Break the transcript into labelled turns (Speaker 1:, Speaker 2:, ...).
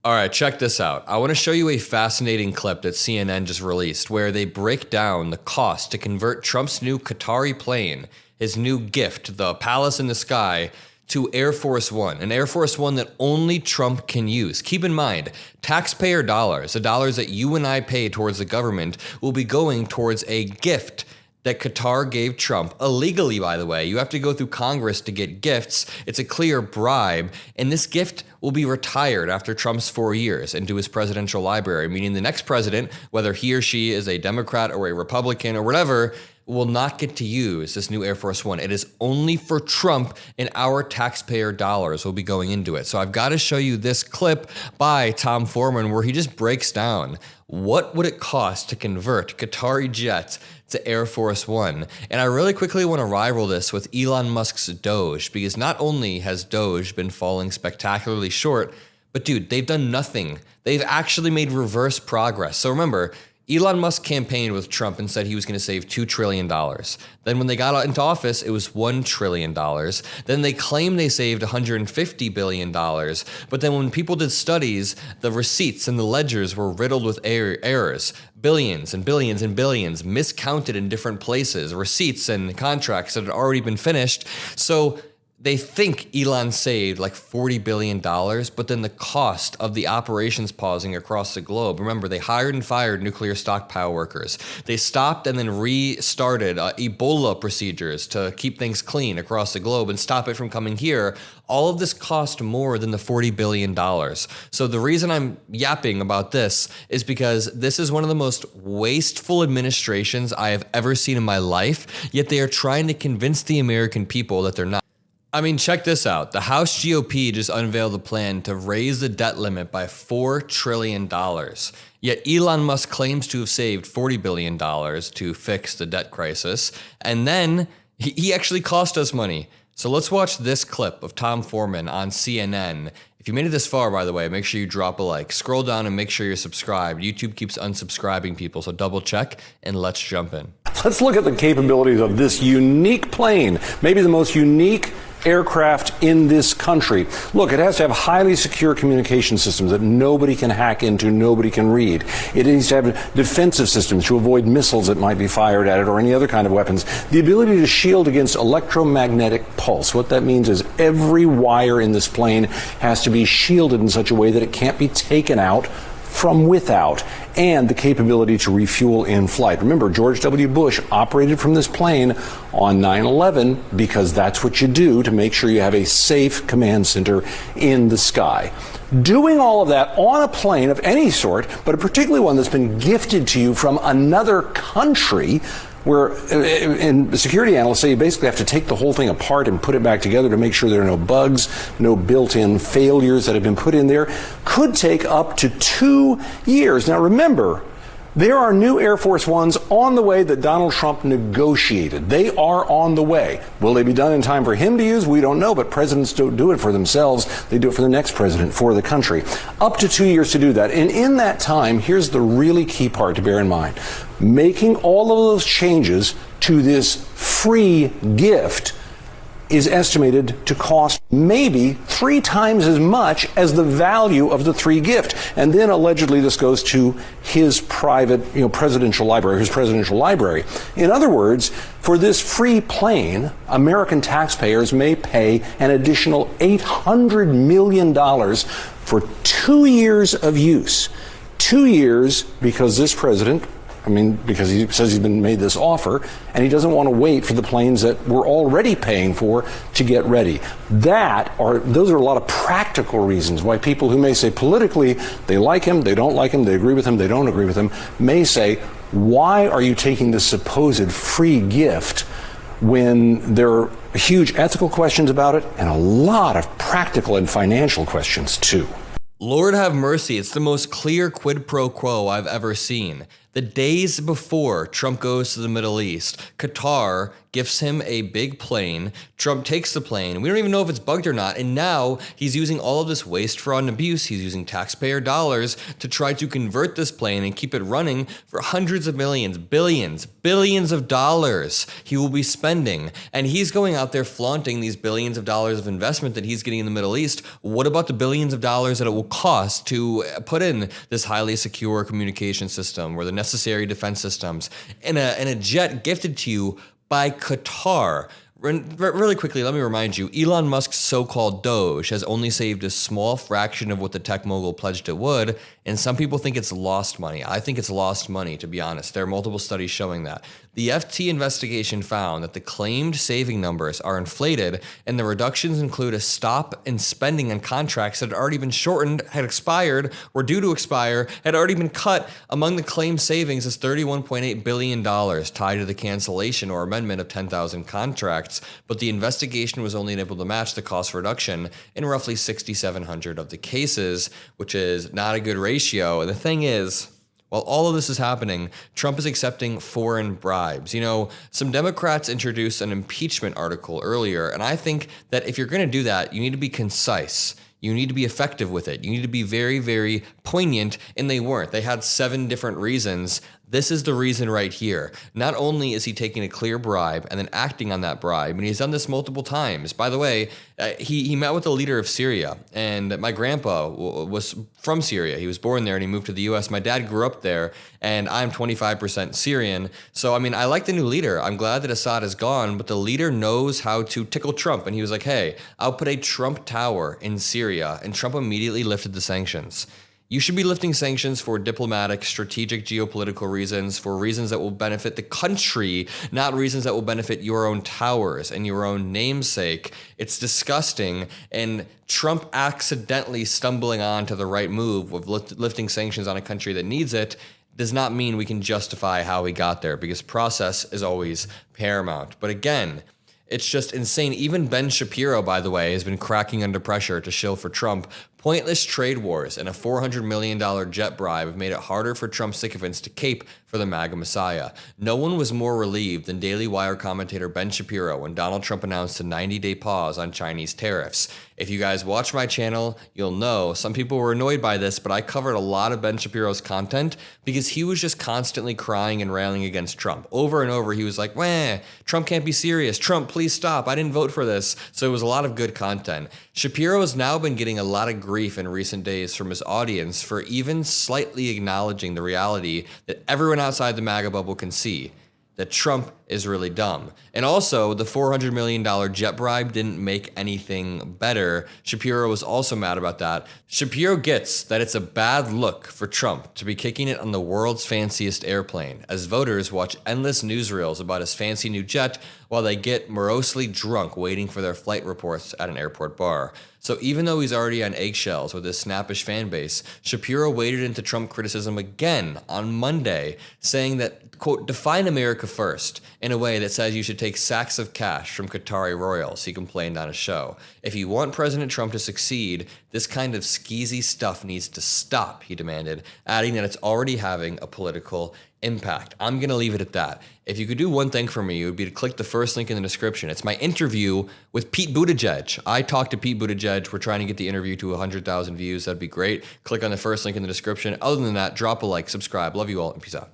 Speaker 1: All right, check this out. I want to show you a fascinating clip that CNN just released where they break down the cost to convert Trump's new Qatari plane, his new gift, the palace in the sky, to Air Force One, an Air Force One that only Trump can use. Keep in mind, taxpayer dollars, the dollars that you and I pay towards the government, will be going towards a gift that Qatar gave Trump, illegally, by the way. You have to go through Congress to get gifts. It's a clear bribe, and this gift will be retired after Trump's 4 years into his presidential library, meaning the next president, whether he or she is a Democrat or a Republican or whatever, will not get to use this new Air Force One. It is only for Trump, and our taxpayer dollars will be going into it. So I've got to show you this clip by Tom Foreman where he just breaks down what would it cost to convert Qatari jets to Air Force One. And I really quickly want to rival this with Elon Musk's Doge, because not only has Doge been falling spectacularly short, but dude, they've done nothing. They've actually made reverse progress. So remember, Elon Musk campaigned with Trump and said he was going to save $2 trillion. Then when they got into office, it was $1 trillion. Then they claimed they saved $150 billion. But then when people did studies, the receipts and the ledgers were riddled with errors. Billions and billions and billions miscounted in different places. Receipts and contracts that had already been finished. So they think Elon saved like $40 billion, but then the cost of the operations pausing across the globe. Remember, they hired and fired nuclear stockpile workers. They stopped and then restarted Ebola procedures to keep things clean across the globe and stop it from coming here. All of this cost more than the $40 billion. So the reason I'm yapping about this is because this is one of the most wasteful administrations I have ever seen in my life, yet they are trying to convince the American people that they're not. I mean, check this out. The House GOP just unveiled a plan to raise the debt limit by $4 trillion. Yet Elon Musk claims to have saved $40 billion to fix the debt crisis. And then he actually cost us money. So let's watch this clip of Tom Foreman on CNN. If you made it this far, by the way, make sure you drop a like. Scroll down and make sure you're subscribed. YouTube keeps unsubscribing people, so double check and let's jump in.
Speaker 2: Let's look at the capabilities of this unique plane, maybe the most unique aircraft in this country. Look, it has to have highly secure communication systems that nobody can hack into, nobody can read. It needs to have defensive systems to avoid missiles that might be fired at it or any other kind of weapons. The ability to shield against electromagnetic pulse. What that means is every wire in this plane has to be shielded in such a way that it can't be taken out from without, and the capability to refuel in flight. Remember, George W. Bush operated from this plane on 9/11 because that's what you do to make sure you have a safe command center in the sky. Doing all of that on a plane of any sort, but particularly one that's been gifted to you from another country, where and security analysts say you basically have to take the whole thing apart and put it back together to make sure there are no bugs, no built-in failures that have been put in there, could take up to 2 years. Now remember, there are new Air Force Ones on the way that Donald Trump negotiated. They are on the way. Will they be done in time for him to use? We don't know, but presidents don't do it for themselves. They do it for the next president, for the country. Up to 2 years to do that. And in that time, here's the really key part to bear in mind. Making all of those changes to this free gift is estimated to cost maybe 3 times as much as the value of the free gift. And then allegedly this goes to his private, presidential library, his presidential library. In other words, for this free plane, American taxpayers may pay an additional $800 million for 2 years of use. 2 years because this president, because he says he's been made this offer, and he doesn't want to wait for the planes that we're already paying for to get ready. Those are a lot of practical reasons why people who may say politically they like him, they don't like him, they agree with him, they don't agree with him, may say, why are you taking this supposed free gift when there are huge ethical questions about it and a lot of practical and financial questions too?
Speaker 1: Lord have mercy, it's the most clear quid pro quo I've ever seen. The days before Trump goes to the Middle East, Qatar gifts him a big plane. Trump takes the plane. We don't even know if it's bugged or not. And now he's using all of this waste, fraud, and abuse. He's using taxpayer dollars to try to convert this plane and keep it running for hundreds of millions, billions of dollars he will be spending. And he's going out there flaunting these billions of dollars of investment that he's getting in the Middle East. What about the billions of dollars that it will cost to put in this highly secure communication system or the necessary defense systems in a jet gifted to you by Qatar? Really quickly, let me remind you, Elon Musk's so-called Doge has only saved a small fraction of what the tech mogul pledged it would, and some people think it's lost money. I think it's lost money, to be honest. There are multiple studies showing that. The FT investigation found that the claimed saving numbers are inflated, and the reductions include a stop in spending on contracts that had already been shortened, had expired, were due to expire, had already been cut. Among the claimed savings is $31.8 billion tied to the cancellation or amendment of 10,000 contracts, but the investigation was only able to match the cost reduction in roughly 6,700 of the cases, which is not a good ratio. And the thing is, while all of this is happening, Trump is accepting foreign bribes. You know, some Democrats introduced an impeachment article earlier, and I think that if you're going to do that, you need to be concise. You need to be effective with it. You need to be very, very poignant, and they weren't. They had 7 different reasons. This is the reason right here. Not only is he taking a clear bribe and then acting on that bribe, and he's done this multiple times. By the way, he met with the leader of Syria, and my grandpa was from Syria. He was born there and he moved to the U.S. My dad grew up there, and I'm 25% Syrian. So, I mean, I like the new leader. I'm glad that Assad is gone, but the leader knows how to tickle Trump. And he was like, hey, I'll put a Trump tower in Syria. And Trump immediately lifted the sanctions. You should be lifting sanctions for diplomatic, strategic, geopolitical reasons, for reasons that will benefit the country, not reasons that will benefit your own towers and your own namesake. It's disgusting. And Trump accidentally stumbling onto the right move of lifting sanctions on a country that needs it does not mean we can justify how he got there, because process is always paramount. But again, it's just insane. Even Ben Shapiro, by the way, has been cracking under pressure to shill for Trump. Pointless trade wars and a $400 million jet bribe have made it harder for Trump sycophants to cape for the MAGA Messiah. No one was more relieved than Daily Wire commentator Ben Shapiro when Donald Trump announced a 90-day pause on Chinese tariffs. If you guys watch my channel, you'll know some people were annoyed by this, but I covered a lot of Ben Shapiro's content because he was just constantly crying and railing against Trump. Over and over, he was like, "Wah, Trump can't be serious. Trump, please stop. I didn't vote for this." So it was a lot of good content. Shapiro has now been getting a lot of grief in recent days from his audience for even slightly acknowledging the reality that everyone outside the MAGA bubble can see, that Trump is really dumb. And also, the $400 million jet bribe didn't make anything better. Shapiro was also mad about that. Shapiro gets that it's a bad look for Trump to be kicking it on the world's fanciest airplane, as voters watch endless newsreels about his fancy new jet while they get morosely drunk waiting for their flight reports at an airport bar. So even though he's already on eggshells with his snappish fan base, Shapiro waded into Trump criticism again on Monday, saying that, quote, define America first, in a way that says you should take sacks of cash from Qatari royals, he complained on a show. If you want President Trump to succeed, this kind of skeezy stuff needs to stop, he demanded, adding that it's already having a political impact. I'm going to leave it at that. If you could do one thing for me, it would be to click the first link in the description. It's my interview with Pete Buttigieg. I talked to Pete Buttigieg. We're trying to get the interview to 100,000 views. That'd be great. Click on the first link in the description. Other than that, drop a like, subscribe. Love you all, and peace out.